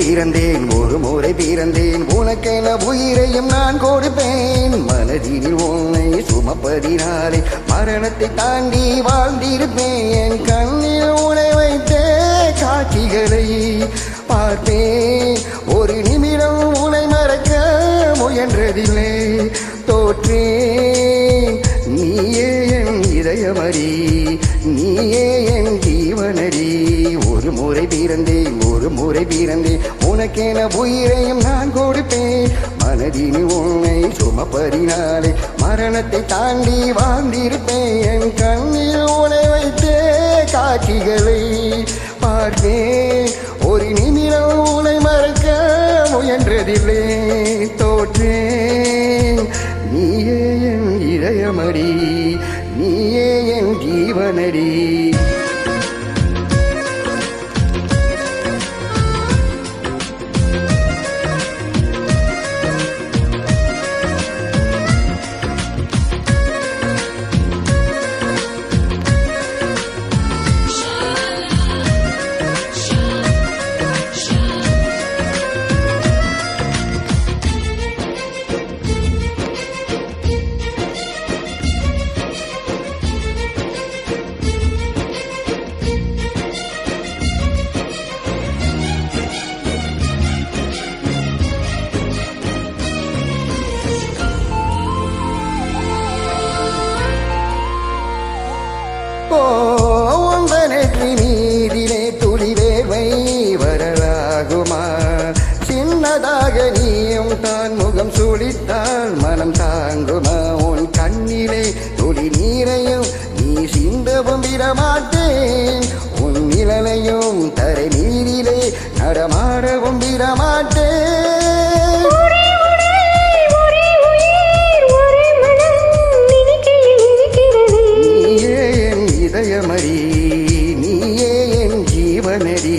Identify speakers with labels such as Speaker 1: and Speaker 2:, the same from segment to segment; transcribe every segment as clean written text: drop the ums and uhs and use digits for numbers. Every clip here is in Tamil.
Speaker 1: பிறந்தேன் ஒரு முறை பிறந்தேன் உனக்கென உயிரையும் நான் கொடுப்பேன் மனதில் உன்னை சுமப்பதினாலே மரணத்தை தாண்டி வாழ்ந்திருப்பேன் என் கண்ணில் உனை வைத்தே காட்சிகளை பார்ப்பேன் ஒரு நிமிடம் உனை மறக்க முயன்றதில்லை தோற்றேன் நீயே என் இதயமறி நீயே என் ஜீவனடி ஒரு முறை பிறந்தேன் ஒரு முறை பிறந்தேன் உனக்கென உயிரையும் நான் கொடுப்பேன் மனதில் உன்னை சுமப்பதினாலே மரணத்தை தாண்டி வாழ்ந்திருப்பேன் என் கண்ணில் உனை வைத்தே காட்சிகளை பார்ப்பேன் ஒரு நிமிடம் உனை மறக்க முயன்றதில்லை தோற்றேன் நீயே என் இதயமடி நீயே என் ஜீவனடி ஒன்பனற்றி நீரிலே துளிவேவை வரலாகுமா சின்னதாக நீயும் தான் முகம் சுளித்தால் மனம் தாங்குமா உன் கண்ணிலே துளி நீரையும் நீ சிந்தவும் விடமாட்டேன் உன் நிழலையும் தரை நீரிலே நடமாடவும் விடமாட்டேன் இதயமடி நீயே என் ஜீவனடி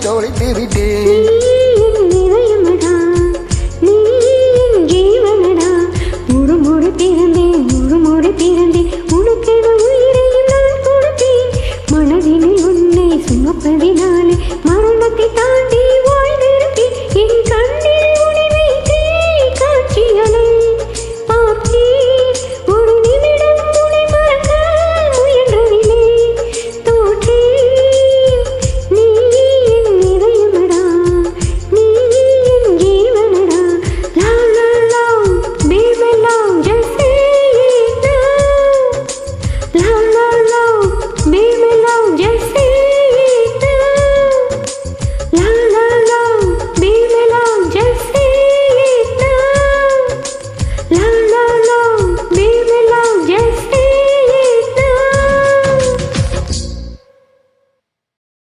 Speaker 1: தொலைத்து விட்டேன் ஒரு முறை பிறந்தேன் உனக்கு உயிரையும் நான் கொடுத்தேன் மனதில் உன்னை சுமப்பதினாலே மரணத்தை தாண்டி வாழ்ந்திருப்பேன் என் கண்ணில் உன்னை வைத்தே காட்சிகளை பார்த்தேன் ஒரு நிமிடம் உன்னை மறக்க முயன்றதில்லை தோற்றேன் நீ என் இதயமடா நீ என் ஜீவனடா love love love baby love just say it now love